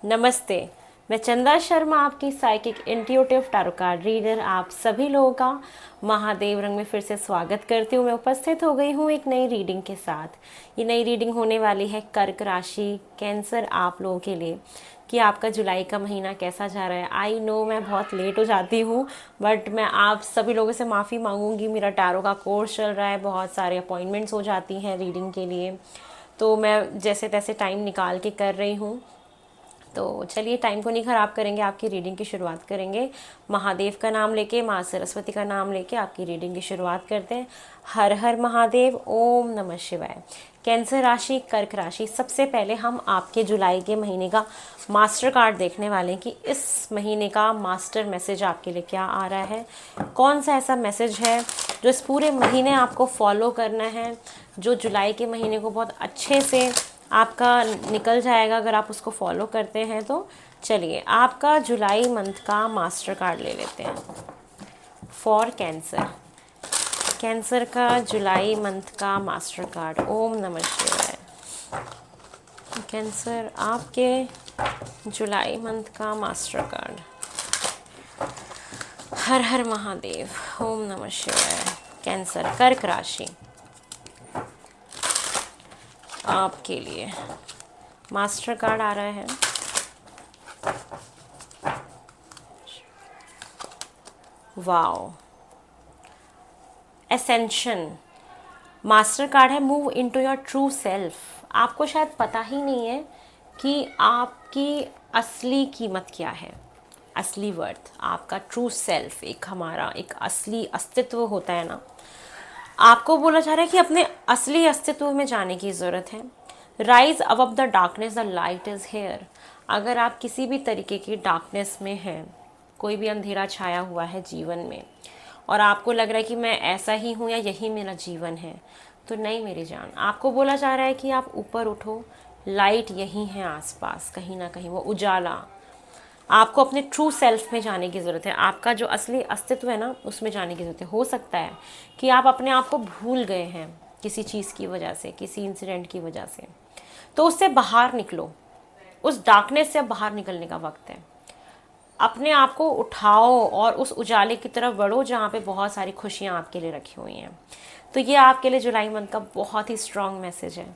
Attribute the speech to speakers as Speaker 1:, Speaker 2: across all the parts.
Speaker 1: नमस्ते। मैं चंदा शर्मा, आपकी psychic intuitive tarot card reader, आप सभी लोगों का महादेव रंग में फिर से स्वागत करती हूँ। मैं उपस्थित हो गई हूँ एक नई रीडिंग के साथ। ये नई रीडिंग होने वाली है कर्क राशि कैंसर आप लोगों के लिए कि आपका जुलाई का महीना कैसा जा रहा है। आई नो मैं बहुत लेट हो जाती हूँ, बट मैं आप सभी लोगों से माफ़ी मांगूंगी। मेरा टैरो का कोर्स चल रहा है, बहुत सारे अपॉइंटमेंट्स हो जाती हैं रीडिंग के लिए, तो मैं जैसे तैसे टाइम निकाल के कर रही हूँ। तो चलिए टाइम को नहीं ख़राब करेंगे, आपकी रीडिंग की शुरुआत करेंगे। महादेव का नाम लेके, माँ सरस्वती का नाम लेके आपकी रीडिंग की शुरुआत करते हैं। हर हर महादेव, ओम नमः शिवाय। कैंसर राशि, कर्क राशि, सबसे पहले हम आपके जुलाई के महीने का मास्टर कार्ड देखने वाले हैं कि इस महीने का मास्टर मैसेज आपके लिए क्या आ रहा है। कौन सा ऐसा मैसेज है जो इस पूरे महीने आपको फॉलो करना है, जो जुलाई के महीने को बहुत अच्छे से आपका निकल जाएगा अगर आप उसको फॉलो करते हैं तो। चलिए आपका जुलाई मंथ का मास्टर कार्ड ले लेते हैं फॉर कैंसर। कैंसर का जुलाई मंथ का मास्टर कार्ड, ओम नमः शिवाय। कैंसर आपके जुलाई मंथ का मास्टर कार्ड, हर हर महादेव, ओम नमः शिवाय। कैंसर कर्क राशि आपके लिए मास्टर कार्ड आ रहा है। वाओ, एसेंशन मास्टर कार्ड है। Move into your true self. आपको शायद पता ही नहीं है कि आपकी असली कीमत क्या है, असली वर्थ, आपका ट्रू सेल्फ, एक हमारा एक असली अस्तित्व होता है ना। आपको बोला जा रहा है कि अपने असली अस्तित्व में जाने की ज़रूरत है। Rise above the darkness, the light is here. अगर आप किसी भी तरीके की डार्कनेस में हैं, कोई भी अंधेरा छाया हुआ है जीवन में और आपको लग रहा है कि मैं ऐसा ही हूँ या यही मेरा जीवन है, तो नहीं मेरी जान, आपको बोला जा रहा है कि आप ऊपर उठो। लाइट यही है आसपास, कहीं ना कहीं वो उजाला। आपको अपने ट्रू सेल्फ में जाने की ज़रूरत है, आपका जो असली अस्तित्व है ना उसमें जाने की ज़रूरत है। हो सकता है कि आप अपने आप को भूल गए हैं किसी चीज़ की वजह से, किसी इंसिडेंट की वजह से, तो उससे बाहर निकलो। उस डार्कनेस से बाहर निकलने का वक्त है। अपने आप को उठाओ और उस उजाले की तरफ बढ़ो जहाँ पे बहुत सारी खुशियाँ आपके लिए रखी हुई हैं। तो ये आपके लिए जुलाई मंथ का बहुत ही स्ट्रॉन्ग मैसेज है।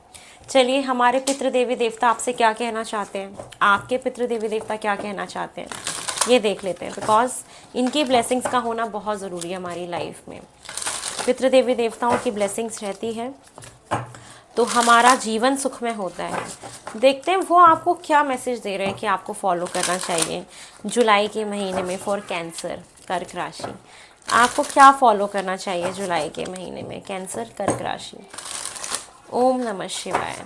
Speaker 1: चलिए हमारे पितृ देवी देवता आपसे क्या कहना चाहते हैं, आपके पितृ देवी देवता क्या कहना चाहते हैं, ये देख लेते हैं। बिकॉज इनकी ब्लेसिंग्स का होना बहुत ज़रूरी है हमारी लाइफ में। पितृ देवी देवताओं की ब्लेसिंग्स रहती है तो हमारा जीवन सुखमय होता है। देखते हैं वो आपको क्या मैसेज दे रहे हैं कि आपको फॉलो करना चाहिए जुलाई के महीने में फॉर कैंसर कर्क राशि। आपको क्या फॉलो करना चाहिए जुलाई के महीने में कैंसर कर्क राशि। ओम नमः शिवाय।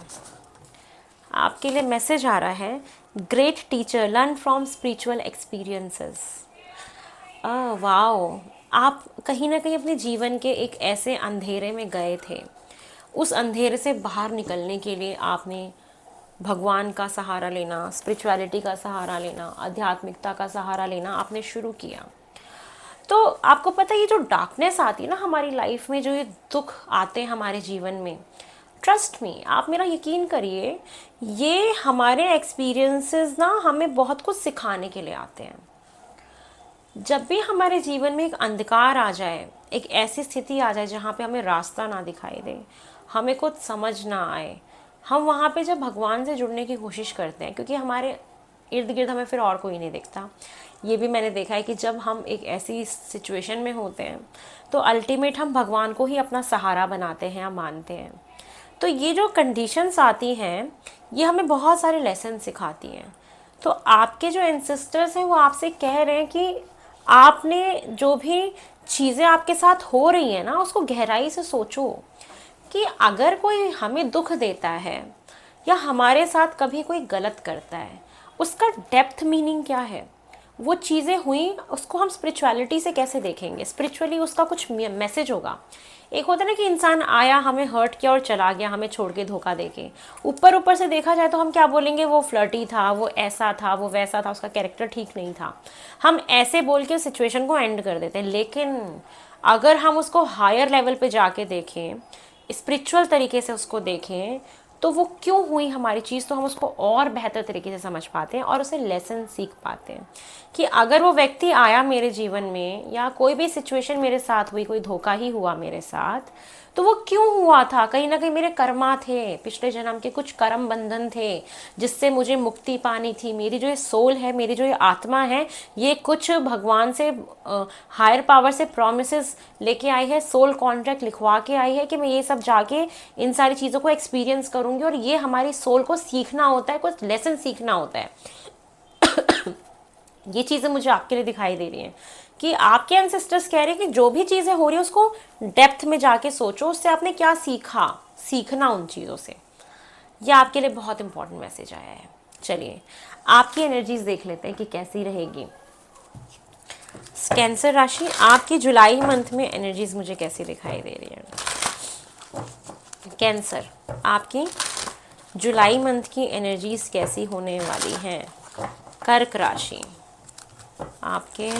Speaker 1: आपके लिए मैसेज आ रहा है, great teacher, learn from spiritual experiences. Wow, आप कहीं ना कहीं अपने जीवन के एक ऐसे अंधेरे में गए थे, उस अंधेरे से बाहर निकलने के लिए आपने भगवान का सहारा लेना, स्पिरिचुअलिटी का सहारा लेना, आध्यात्मिकता का सहारा लेना आपने शुरू किया। तो आपको पता है ये जो डार्कनेस आती है ना हमारी लाइफ में, जो ये दुख आते हैं हमारे जीवन में, ट्रस्ट मी, आप मेरा यकीन करिए, ये हमारे एक्सपीरियंसेस ना हमें बहुत कुछ सिखाने के लिए आते हैं। जब भी हमारे जीवन में एक अंधकार आ जाए, एक ऐसी स्थिति आ जाए जहाँ पे हमें रास्ता ना दिखाई दे, हमें कुछ समझ ना आए, हम वहाँ पे जब भगवान से जुड़ने की कोशिश करते हैं, क्योंकि हमारे इर्द गिर्द हमें फिर और कोई नहीं दिखता। ये भी मैंने देखा है कि जब हम एक ऐसी सिचुएशन में होते हैं तो अल्टीमेट हम भगवान को ही अपना सहारा बनाते हैं या मानते हैं। तो ये जो कंडीशंस आती हैं ये हमें बहुत सारे लेसन सिखाती हैं। तो आपके जो एंसेस्टर्स हैं वो आपसे कह रहे हैं कि आपने जो भी चीज़ें आपके साथ हो रही हैं ना उसको गहराई से सोचो कि अगर कोई हमें दुख देता है या हमारे साथ कभी कोई गलत करता है, उसका डेप्थ मीनिंग क्या है। वो चीज़ें हुई, उसको हम स्पिरिचुअलिटी से कैसे देखेंगे, स्पिरिचुअली उसका कुछ मैसेज होगा। एक होता है ना कि इंसान आया, हमें हर्ट किया और चला गया, हमें छोड़ के धोखा देके। ऊपर ऊपर से देखा जाए तो हम क्या बोलेंगे, वो फ्लर्टी था, वो ऐसा था, वो वैसा था, उसका कैरेक्टर ठीक नहीं था, हम ऐसे बोल के सिचुएशन को एंड कर देते हैं। लेकिन अगर हम उसको हायर लेवल पे जाके देखें, स्पिरिचुअल तरीके से उसको देखें, तो वो क्यों हुई हमारी चीज़, तो हम उसको और बेहतर तरीके से समझ पाते हैं और उसे लेसन सीख पाते हैं कि अगर वो व्यक्ति आया मेरे जीवन में या कोई भी सिचुएशन मेरे साथ हुई, कोई धोखा ही हुआ मेरे साथ, तो वो क्यों हुआ था। कहीं ना कहीं मेरे कर्मा थे, पिछले जन्म के कुछ कर्म बंधन थे जिससे मुझे मुक्ति पानी थी। मेरी जो ये सोल है, मेरी जो ये आत्मा है, ये कुछ भगवान से, हायर पावर से प्रॉमिसेस लेके आई है, सोल कॉन्ट्रैक्ट लिखवा के आई है कि मैं ये सब जाके इन सारी चीज़ों को एक्सपीरियंस करूँगी। और ये हमारी सोल को सीखना होता है, कुछ लेसन सीखना होता है। ये चीज़ें मुझे आपके लिए दिखाई दे रही हैं कि आपके एंसेस्टर्स कह रहे हैं कि जो भी चीज़ें हो रही है उसको डेप्थ में जाके सोचो, उससे आपने क्या सीखा, सीखना उन चीज़ों से। ये आपके लिए बहुत इंपॉर्टेंट मैसेज आया है। चलिए आपकी एनर्जीज देख लेते हैं कि कैसी रहेगी। कैंसर राशि, आपकी जुलाई मंथ में एनर्जीज मुझे कैसी दिखाई दे रही है। कैंसर, आपकी जुलाई मंथ की एनर्जीज कैसी होने वाली हैं। कर्क राशि, आपके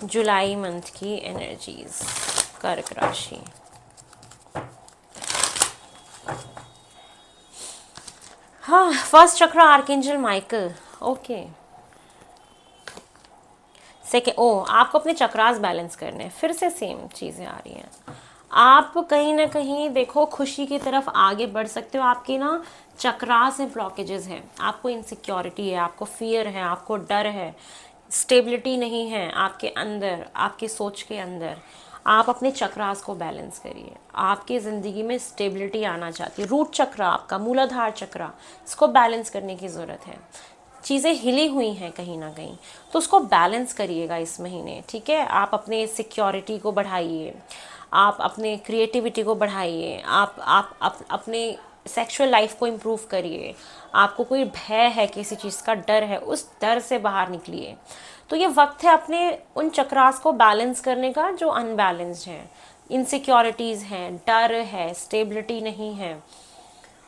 Speaker 1: जुलाई मंथ की एनर्जीज, कर्क राशि। हाँ, फर्स्ट चक्र आर्कएंजल माइकल, ओके। सेकेंड, आपको अपने चक्रास बैलेंस करने हैं, फिर से सेम चीज़ें आ रही हैं। आप कहीं ना कहीं देखो खुशी की तरफ आगे बढ़ सकते हो। आपके ना चक्रास में ब्लॉकेजेस हैं, आपको इनसिक्योरिटी है, आपको फियर है, आपको डर है, स्टेबिलिटी नहीं है आपके अंदर, आपके सोच के अंदर। आप अपने चक्रास को बैलेंस करिए। आपकी ज़िंदगी में स्टेबिलिटी आना चाहती है। रूट चक्र, आपका मूलाधार चक्र, इसको बैलेंस करने की ज़रूरत है। चीज़ें हिली हुई हैं कहीं ना कहीं, तो उसको बैलेंस करिएगा इस महीने, ठीक है। आप अपने सिक्योरिटी को बढ़ाइए, आप अपने क्रिएटिविटी को बढ़ाइए, आप अपने सेक्सुअल लाइफ को इम्प्रूव करिए। आपको कोई भय है, किसी चीज़ का डर है, उस डर से बाहर निकलिए। तो ये वक्त है अपने उन चक्रास को बैलेंस करने का जो अनबैलेंस्ड हैं, इनसिक्योरिटीज़ हैं, डर है, स्टेबिलिटी नहीं है,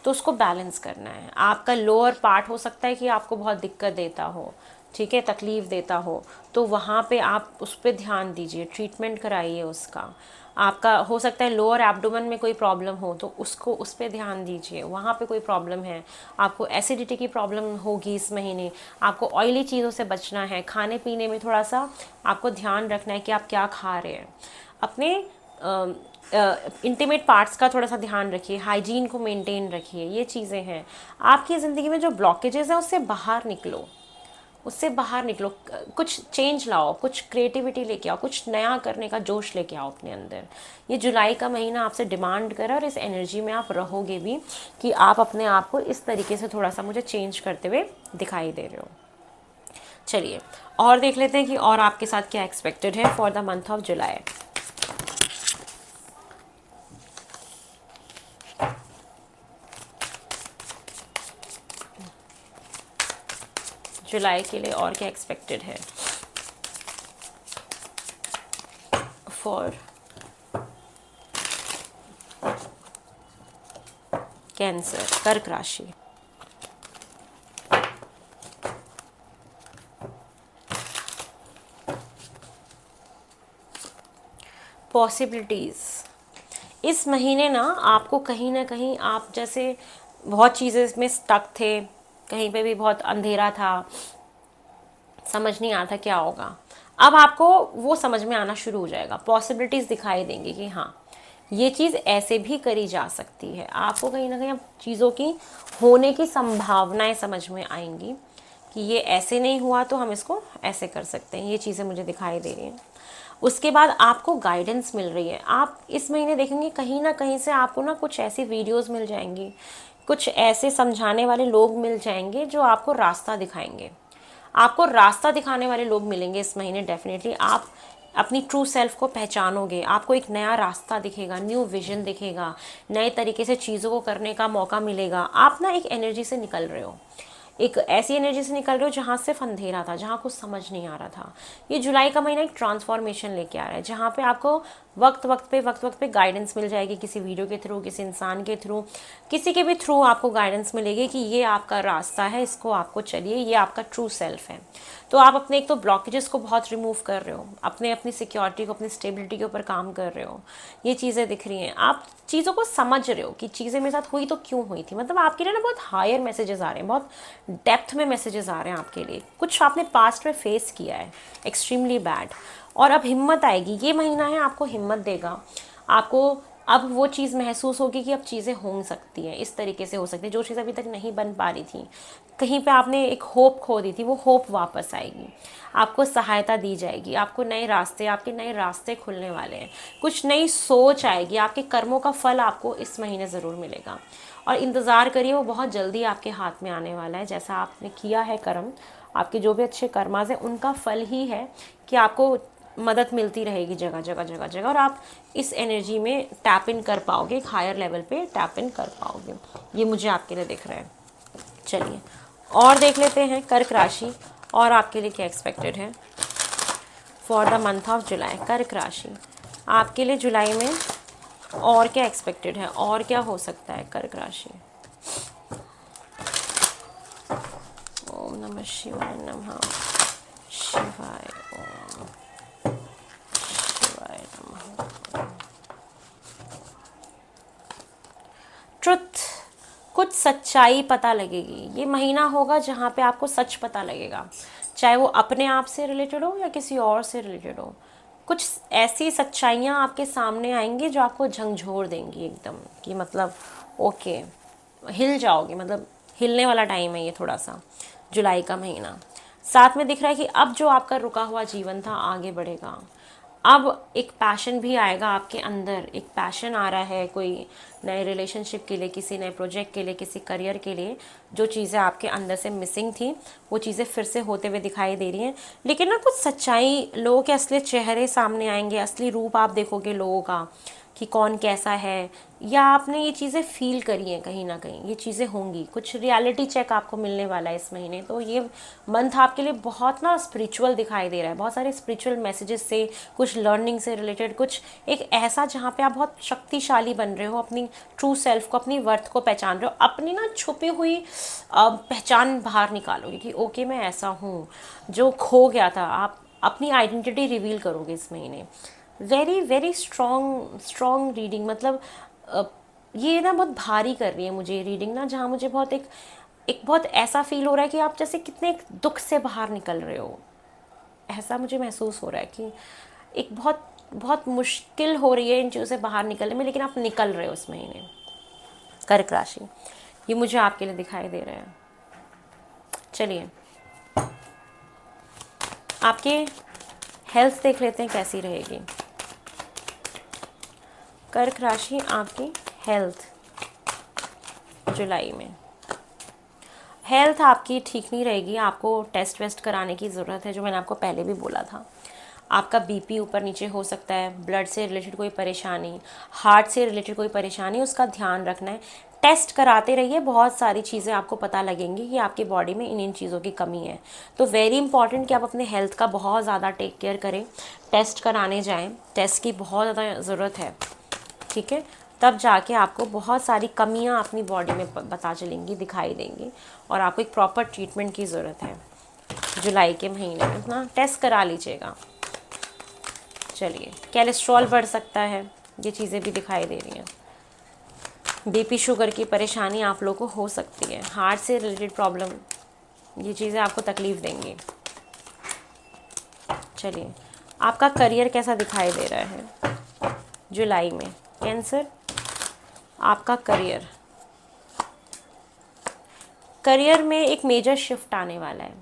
Speaker 1: तो उसको बैलेंस करना है। आपका लोअर पार्ट हो सकता है कि आपको बहुत दिक्कत देता हो, ठीक है, तकलीफ़ देता हो, तो वहाँ पे आप उस पर ध्यान दीजिए, ट्रीटमेंट कराइए उसका। आपका हो सकता है लोअर एब्डोमेन में कोई प्रॉब्लम हो, तो उसको उस पर ध्यान दीजिए, वहाँ पे कोई प्रॉब्लम है। आपको एसिडिटी की प्रॉब्लम होगी इस महीने, आपको ऑयली चीज़ों से बचना है। खाने पीने में थोड़ा सा आपको ध्यान रखना है कि आप क्या खा रहे हैं। अपने इंटीमेट पार्ट्स का थोड़ा सा ध्यान रखिए, हाइजीन को मेंटेन रखिए। ये चीज़ें हैं। आपकी ज़िंदगी में जो ब्लॉकेजेस हैं उससे बाहर निकलो, उससे बाहर निकलो, कुछ चेंज लाओ, कुछ क्रिएटिविटी लेके आओ, कुछ नया करने का जोश लेके आओ अपने अंदर। ये जुलाई का महीना आपसे डिमांड करे और इस एनर्जी में आप रहोगे भी कि आप अपने आप को इस तरीके से थोड़ा सा मुझे चेंज करते हुए दिखाई दे रहे हो। चलिए और देख लेते हैं कि और आपके साथ क्या एक्सपेक्टेड है for the month of July. जुलाई के लिए और क्या एक्सपेक्टेड है फॉर कैंसर, कर्क राशि। पॉसिबिलिटीज़, इस महीने ना आपको कहीं ना कहीं, आप जैसे बहुत चीज़ें इसमें स्टक थे, कहीं पे भी बहुत अंधेरा था, समझ नहीं आता क्या होगा, अब आपको वो समझ में आना शुरू हो जाएगा। पॉसिबिलिटीज़ दिखाई देंगी कि हाँ ये चीज़ ऐसे भी करी जा सकती है। आपको कहीं ना कहीं अब चीज़ों की होने की संभावनाएं समझ में आएंगी कि ये ऐसे नहीं हुआ तो हम इसको ऐसे कर सकते हैं। ये चीज़ें मुझे दिखाई दे रही हैं। उसके बाद आपको गाइडेंस मिल रही है। आप इस महीने देखेंगे कहीं ना कहीं से आपको ना कुछ ऐसी वीडियोस मिल जाएंगी, कुछ ऐसे समझाने वाले लोग मिल जाएंगे जो आपको रास्ता दिखाएंगे। आपको रास्ता दिखाने वाले लोग मिलेंगे इस महीने डेफिनेटली। आप अपनी ट्रू सेल्फ को पहचानोगे, आपको एक नया रास्ता दिखेगा, न्यू विजन दिखेगा, नए तरीके से चीज़ों को करने का मौका मिलेगा। आप ना एक एनर्जी से निकल रहे हो, एक ऐसी एनर्जी से निकल रहे हो जहाँ सिर्फ अंधेरा था, जहाँ कुछ समझ नहीं आ रहा था। ये जुलाई का महीना एक ट्रांसफॉर्मेशन लेके आ रहा है, जहाँ पे आपको वक्त वक्त पे गाइडेंस मिल जाएगी, किसी वीडियो के थ्रू, किसी इंसान के थ्रू, किसी के भी थ्रू आपको गाइडेंस मिलेगी कि ये आपका रास्ता है, इसको आपको चलिए, ये आपका ट्रू सेल्फ है। तो आप अपने एक तो ब्लॉकेजेस को बहुत रिमूव कर रहे हो, अपनी सिक्योरिटी को, अपनी स्टेबिलिटी के ऊपर काम कर रहे हो। ये चीज़ें दिख रही हैं, आप चीज़ों को समझ रहे हो कि चीज़ें मेरे साथ हुई तो क्यों हुई थी। मतलब आपके लिए ना बहुत हायर मैसेजेस आ रहे हैं, बहुत डेप्थ में मैसेजेस आ रहे हैं आपके लिए। कुछ आपने पास्ट में फेस किया है एक्सट्रीमली बैड, और अब हिम्मत आएगी। ये महीना है आपको हिम्मत देगा, आपको अब वो चीज़ महसूस होगी कि अब चीज़ें हो सकती हैं, इस तरीके से हो सकती है। जो चीज़ अभी तक नहीं बन पा रही थी, कहीं पे आपने एक होप खो दी थी, वो होप वापस आएगी, आपको सहायता दी जाएगी, आपको आपके नए रास्ते खुलने वाले हैं, कुछ नई सोच आएगी, आपके कर्मों का फल आपको इस महीने ज़रूर मिलेगा। और इंतज़ार करिए, वो बहुत जल्दी आपके हाथ में आने वाला है। जैसा आपने किया है कर्म, आपके जो भी अच्छे कर्माज हैं, उनका फल ही है कि आपको मदद मिलती रहेगी जगह जगह जगह जगह, और आप इस एनर्जी में टैप इन कर पाओगे, एक हायर लेवल पे टैप इन कर पाओगे। ये मुझे आपके लिए दिख रहा है। चलिए और देख लेते हैं कर्क राशि और आपके लिए क्या एक्सपेक्टेड है फॉर द मंथ ऑफ जुलाई। कर्क राशि आपके लिए जुलाई में और क्या एक्सपेक्टेड है, और क्या हो सकता है कर्क राशि। ओम नमः शिवाय, नमः शिवाय, ओम शिवाय नमः। ट्रुथ, कुछ सच्चाई पता लगेगी। ये महीना होगा जहाँ पे आपको सच पता लगेगा, चाहे वो अपने आप से रिलेटेड हो या किसी और से रिलेटेड हो। कुछ ऐसी सच्चाइयाँ आपके सामने आएंगी जो आपको झंझोर देंगी एकदम, कि मतलब ओके, हिल जाओगे। मतलब हिलने वाला टाइम है ये थोड़ा सा, जुलाई का महीना। साथ में दिख रहा है कि अब जो आपका रुका हुआ जीवन था आगे बढ़ेगा। अब एक पैशन भी आएगा आपके अंदर, एक पैशन आ रहा है कोई नए रिलेशनशिप के लिए, किसी नए प्रोजेक्ट के लिए, किसी करियर के लिए। जो चीज़ें आपके अंदर से मिसिंग थी वो चीज़ें फिर से होते हुए दिखाई दे रही हैं। लेकिन ना कुछ सच्चाई, लोगों के असली चेहरे सामने आएंगे, असली रूप आप देखोगे लोगों का कि कौन कैसा है, या आपने ये चीज़ें फील करी हैं कहीं ना कहीं, ये चीज़ें होंगी। कुछ रियलिटी चेक आपको मिलने वाला है इस महीने। तो ये मंथ आपके लिए बहुत ना स्पिरिचुअल दिखाई दे रहा है, बहुत सारे स्पिरिचुअल मैसेजेस से, कुछ लर्निंग से रिलेटेड, कुछ एक ऐसा जहाँ पे आप बहुत शक्तिशाली बन रहे हो, अपनी ट्रू सेल्फ को, अपनी वर्थ को पहचान रहे हो, अपनी ना छुपी हुई पहचान बाहर निकालोगे कि ओके मैं ऐसा हूँ, जो खो गया था। आप अपनी आइडेंटिटी रिवील करोगे इस महीने। Very very strong reading. मतलब ये ना बहुत भारी कर रही है मुझे रीडिंग ना, जहाँ मुझे बहुत एक बहुत ऐसा फील हो रहा है कि आप जैसे कितने एक दुख से बाहर निकल रहे हो, ऐसा मुझे महसूस हो रहा है कि एक बहुत बहुत मुश्किल हो रही है इन चीज़ों से बाहर निकलने में, लेकिन आप निकल रहे हो इस महीने। कर्क राशि, ये मुझे आपके लिए दिखाई दे रहा है। चलिए आपके हेल्थ देख लेते हैं कैसी रहेगी। कर्क राशि, आपकी हेल्थ जुलाई में, हेल्थ आपकी ठीक नहीं रहेगी। आपको टेस्ट वेस्ट कराने की ज़रूरत है, जो मैंने आपको पहले भी बोला था। आपका बीपी ऊपर नीचे हो सकता है, ब्लड से रिलेटेड कोई परेशानी, हार्ट से रिलेटेड कोई परेशानी, उसका ध्यान रखना है। टेस्ट कराते रहिए, बहुत सारी चीज़ें आपको पता लगेंगी कि आपकी बॉडी में इन चीज़ों की कमी है। तो वेरी इंपॉर्टेंट कि आप अपने हेल्थ का बहुत ज़्यादा टेक केयर करें, टेस्ट कराने जाएँ, टेस्ट की बहुत ज़्यादा ज़रूरत है, ठीक है। तब जाके आपको बहुत सारी कमियां अपनी बॉडी में पता चलेंगी, दिखाई देंगी, और आपको एक प्रॉपर ट्रीटमेंट की ज़रूरत है जुलाई के महीने में ना। टेस्ट करा लीजिएगा। चलिए, कोलेस्ट्रॉल बढ़ सकता है, ये चीज़ें भी दिखाई दे रही हैं। बीपी शुगर की परेशानी आप लोगों को हो सकती है, हार्ट से रिलेटेड प्रॉब्लम, ये चीज़ें आपको तकलीफ़ देंगी। चलिए, आपका करियर कैसा दिखाई दे रहा है जुलाई में। कैंसर, आपका करियर में एक मेजर शिफ्ट आने वाला है।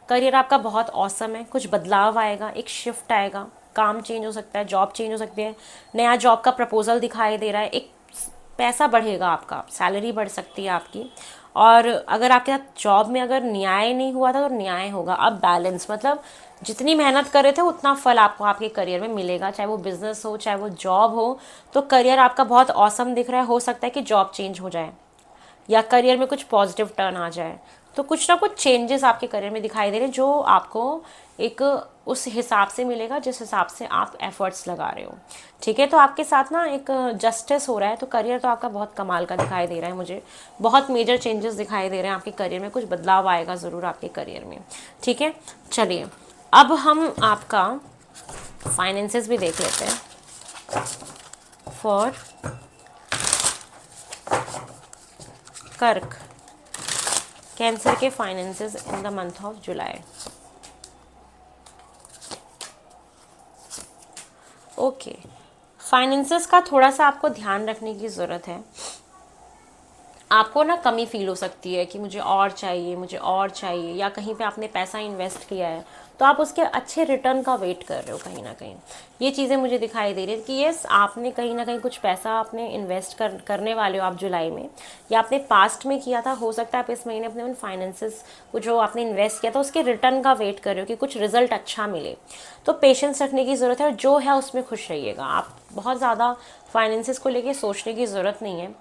Speaker 1: करियर आपका बहुत औसम है, कुछ बदलाव आएगा, एक शिफ्ट आएगा, काम चेंज हो सकता है, जॉब चेंज हो सकती है, नया जॉब का प्रपोजल दिखाई दे रहा है, एक पैसा बढ़ेगा आपका, सैलरी बढ़ सकती है आपकी। और अगर आपके साथ जॉब में अगर न्याय नहीं हुआ था तो न्याय होगा। अब बैलेंस, मतलब जितनी मेहनत कर रहे थे उतना फल आपको आपके करियर में मिलेगा, चाहे वो बिजनेस हो चाहे वो जॉब हो। तो करियर आपका बहुत औसम दिख रहा है। हो सकता है कि जॉब चेंज हो जाए या करियर में कुछ पॉजिटिव टर्न आ जाए। तो कुछ ना कुछ चेंजेस आपके करियर में दिखाई दे रहे हैं जो आपको एक उस हिसाब से मिलेगा जिस हिसाब से आप एफर्ट्स लगा रहे हो। ठीक है, तो आपके साथ ना एक जस्टिस हो रहा है। तो करियर तो आपका बहुत कमाल का दिखाई दे रहा है मुझे, बहुत मेजर चेंजेस दिखाई दे रहे हैं आपके करियर में, कुछ बदलाव आएगा ज़रूर आपके करियर में। ठीक है, चलिए अब हम आपका फाइनेंसेस भी देख लेते हैं फॉर कर्क, कैंसर के finances in the month of July. Okay, finances का थोड़ा सा आपको ध्यान रखने की ज़रूरत है। आपको ना कमी फील हो सकती है कि मुझे और चाहिए, मुझे और चाहिए, या कहीं पे आपने पैसा इन्वेस्ट किया है तो आप उसके अच्छे रिटर्न का वेट कर रहे हो कहीं ना कहीं। ये चीज़ें मुझे दिखाई दे रही है कि यस, आपने कहीं ना कहीं कुछ पैसा आपने इन्वेस्ट करने वाले हो आप जुलाई में, या आपने पास्ट में किया था। हो सकता है आप इस महीने अपने उन फाइनेंसेस को जो आपने इन्वेस्ट किया था उसके रिटर्न का वेट कर रहे हो कि कुछ रिजल्ट अच्छा मिले। तो पेशेंस रखने की ज़रूरत है और जो है उसमें खुश रहिएगा। आप बहुत ज़्यादा फाइनेंसेस को लेके सोचने की ज़रूरत नहीं है,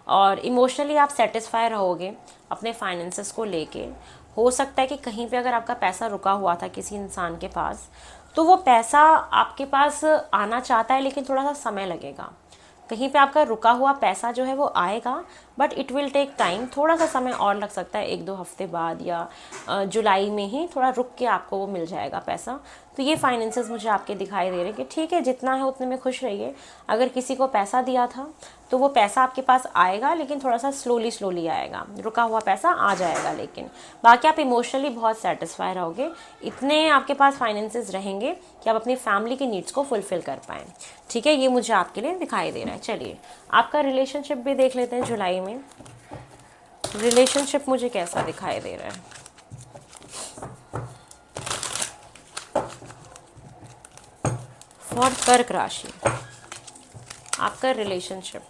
Speaker 1: और इमोशनली आप सेटिस्फाई रहोगे अपने फाइनेंसेस को लेके। हो सकता है कि कहीं पे अगर आपका पैसा रुका हुआ था किसी इंसान के पास, तो वो पैसा आपके पास आना चाहता है लेकिन थोड़ा सा समय लगेगा। कहीं पे आपका रुका हुआ पैसा जो है वो आएगा, but it will take time, थोड़ा सा समय और लग सकता है, 1-2 हफ्ते बाद, या जुलाई में ही थोड़ा रुक के आपको वो मिल जाएगा पैसा। तो ये फाइनेंसेस मुझे आपके दिखाई दे रहे हैं कि ठीक है, जितना है उतने में खुश रहिए। अगर किसी को पैसा दिया था तो वो पैसा आपके पास आएगा, लेकिन थोड़ा सा स्लोली आएगा, रुका हुआ पैसा आ जाएगा, लेकिन बाकी आप इमोशनली बहुत सेटिस्फाई रहोगे। इतने आपके पास फाइनेंसेस रहेंगे कि आप अपनी फैमिली की नीड्स को फुलफिल कर पाएँ। ठीक है, ये मुझे आपके लिए दिखाई दे रहा है। चलिए आपका रिलेशनशिप भी देख लेते हैं जुलाई में। रिलेशनशिप मुझे कैसा दिखाई दे रहा है। फॉर कर्क राशि, आपका रिलेशनशिप।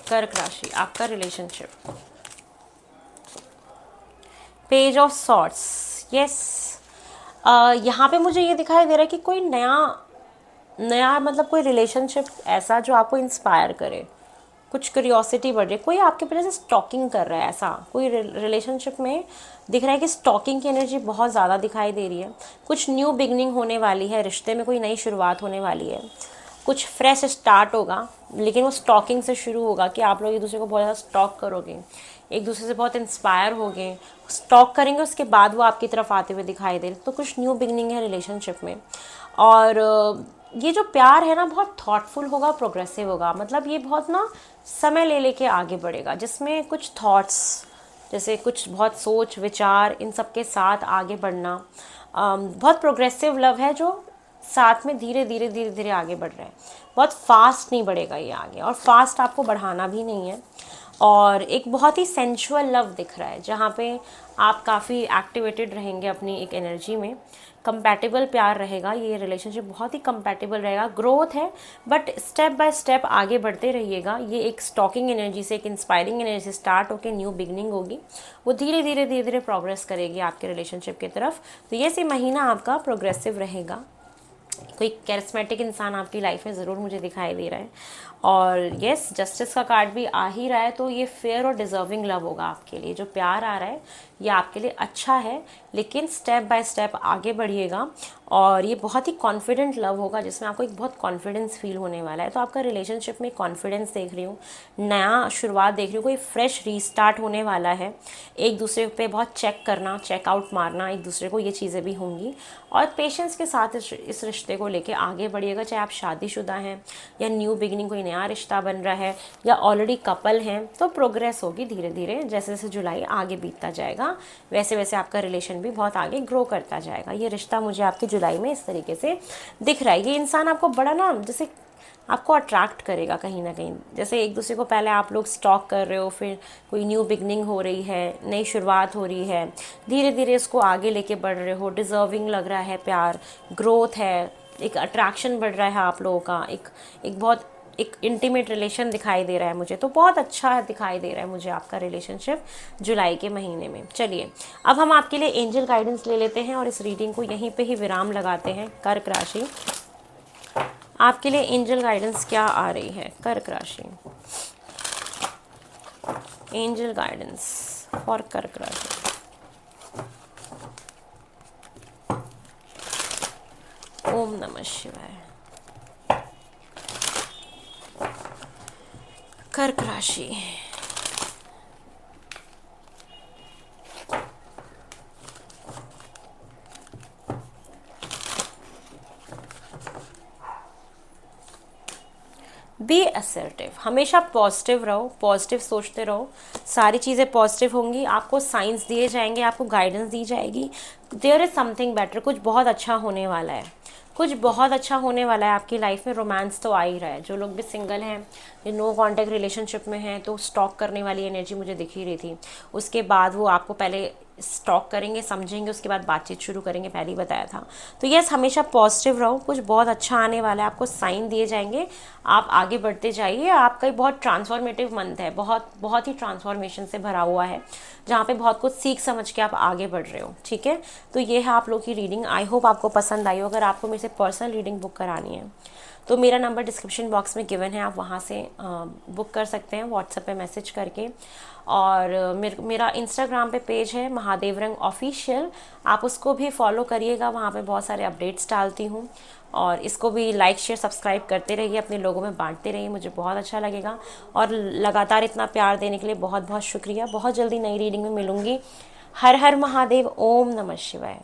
Speaker 1: कर्क राशि, आपका relationship. Page of sorts, yes. यहाँ पे मुझे ये दिखाई दे रहा है कि कोई नया मतलब कोई रिलेशनशिप ऐसा जो आपको इंस्पायर करे, कुछ क्यूरियोसिटी बढ़ रही है, कोई आपके वजह से स्टॉकिंग कर रहा है, ऐसा कोई रिलेशनशिप में दिख रहा है कि स्टॉकिंग की एनर्जी बहुत ज़्यादा दिखाई दे रही है। कुछ न्यू बिगनिंग होने वाली है, रिश्ते में कोई नई शुरुआत होने वाली है, कुछ फ्रेश स्टार्ट होगा, लेकिन वो स्टॉकिंग से शुरू होगा कि आप लोग एक दूसरे को बहुत ज़्यादा स्टॉक करोगे, एक दूसरे से बहुत इंस्पायर होगे, स्टॉक करेंगे, उसके बाद वो आपकी तरफ आते हुए दिखाई दे रहे। तो कुछ न्यू बिगनिंग है रिलेशनशिप में। और ये जो प्यार है ना, बहुत थॉटफुल होगा, प्रोग्रेसिव होगा, मतलब ये बहुत ना समय ले लेके आगे बढ़ेगा, जिसमें कुछ थॉट्स, जैसे कुछ बहुत सोच विचार, इन सब के साथ आगे बढ़ना। बहुत प्रोग्रेसिव लव है जो साथ में धीरे धीरे आगे बढ़ रहा है। बहुत फास्ट नहीं बढ़ेगा ये आगे, और फास्ट आपको बढ़ाना भी नहीं है। और एक बहुत ही सेंशुअल लव दिख रहा है जहाँ पे आप काफ़ी एक्टिवेटेड रहेंगे अपनी एक एनर्जी में। कंपैटिबल प्यार रहेगा, ये रिलेशनशिप बहुत ही कंपैटिबल रहेगा। ग्रोथ है, बट स्टेप बाय स्टेप आगे बढ़ते रहिएगा। ये एक स्टॉकिंग एनर्जी से, एक इंस्पायरिंग एनर्जी से स्टार्ट होकर न्यू बिगनिंग होगी, वो धीरे धीरे प्रोग्रेस करेगी आपके रिलेशनशिप की तरफ। तो ये महीना आपका प्रोग्रेसिव रहेगा। कोई कैरिस्मेटिक इंसान आपकी लाइफ में ज़रूर मुझे दिखाई दे रहा है। और यस, जस्टिस का कार्ड भी आ ही रहा है, तो ये फेयर और डिजर्विंग लव होगा आपके लिए। जो प्यार आ रहा है ये आपके लिए अच्छा है, लेकिन स्टेप बाय स्टेप आगे बढ़िएगा। और ये बहुत ही कॉन्फिडेंट लव होगा जिसमें आपको एक बहुत कॉन्फिडेंस फील होने वाला है। तो आपका रिलेशनशिप में कॉन्फिडेंस देख रही हूँ, नया शुरुआत देख रही हूँ, कोई फ्रेश रीस्टार्ट होने वाला है। एक दूसरे पे बहुत चेक करना, चेकआउट मारना एक दूसरे को, ये चीज़ें भी होंगी। और पेशेंस के साथ इस रिश्ते को लेके आगे बढ़िएगा, चाहे आप शादीशुदा हैं या न्यू बिगिनिंग कोई नया रिश्ता बन रहा है या ऑलरेडी कपल हैं। तो प्रोग्रेस होगी धीरे धीरे, जैसे जैसे जुलाई आगे बीतता जाएगा वैसे वैसे आपका रिलेशन भी बहुत आगे ग्रो करता जाएगा। ये रिश्ता मुझे आपके जुलाई में इस तरीके से दिख रहा है। ये इंसान आपको बड़ा ना, जैसे आपको अट्रैक्ट करेगा कहीं ना कहीं। जैसे एक दूसरे को पहले आप लोग स्टॉक कर रहे हो, फिर कोई न्यू बिगनिंग हो रही है, नई शुरुआत हो रही है, धीरे धीरे इसको आगे लेके बढ़ रहे हो। डिजर्विंग लग रहा है प्यार, ग्रोथ है, एक अट्रैक्शन बढ़ रहा है आप लोगों का, एक बहुत एक इंटीमेट रिलेशन दिखाई दे रहा है मुझे, तो बहुत अच्छा दिखाई दे रहा है मुझे आपका रिलेशनशिप जुलाई के महीने में। चलिए अब हम आपके लिए एंजल गाइडेंस ले लेते हैं और इस रीडिंग को यहीं पे ही विराम लगाते हैं। कर्क राशि, आपके लिए एंजल गाइडेंस क्या आ रही है? कर्क राशि, एंजल गाइडेंस फॉर कर्क राशि। ओम नमः शिवाय। कर्क राशि, बी असर्टिव, हमेशा पॉजिटिव रहो, पॉजिटिव सोचते रहो, सारी चीज़ें पॉजिटिव होंगी, आपको साइंस दिए जाएंगे, आपको गाइडेंस दी जाएगी। देयर इज़ समथिंग बेटर, कुछ बहुत अच्छा होने वाला है, कुछ बहुत अच्छा होने वाला है आपकी लाइफ में। रोमांस तो आ ही रहा है, जो लोग भी सिंगल हैं, ये नो कॉन्टैक्ट रिलेशनशिप में हैं, तो स्टॉक करने वाली एनर्जी मुझे दिख ही रही थी। उसके बाद वो आपको पहले स्टॉक करेंगे, समझेंगे, उसके बाद बातचीत शुरू करेंगे, पहले ही बताया था। तो यस, हमेशा पॉजिटिव रहो, कुछ बहुत अच्छा आने वाला है, आपको साइन दिए जाएंगे, आप आगे बढ़ते जाइए। आपका बहुत ट्रांसफॉर्मेटिव मंथ है, बहुत बहुत ही ट्रांसफॉर्मेशन से भरा हुआ है, जहाँ पे बहुत कुछ सीख समझ के आप आगे बढ़ रहे हो। ठीक है, तो ये है आप लोग की रीडिंग। आई होप आपको पसंद आई हो। अगर आपको मेरे से पर्सनल रीडिंग बुक करानी है तो मेरा नंबर डिस्क्रिप्शन बॉक्स में गिवन है, आप वहाँ से बुक कर सकते हैं व्हाट्सएप पे मैसेज करके। और मेरा इंस्टाग्राम पे पेज है महादेव रंग ऑफिशियल, आप उसको भी फॉलो करिएगा, वहाँ पे बहुत सारे अपडेट्स डालती हूँ। और इसको भी लाइक शेयर सब्सक्राइब करते रहिए, अपने लोगों में बांटते रहिए, मुझे बहुत अच्छा लगेगा। और लगातार इतना प्यार देने के लिए बहुत बहुत शुक्रिया। बहुत जल्दी नई रीडिंग में मिलूँगी। हर हर महादेव, ओम नमः शिवाय।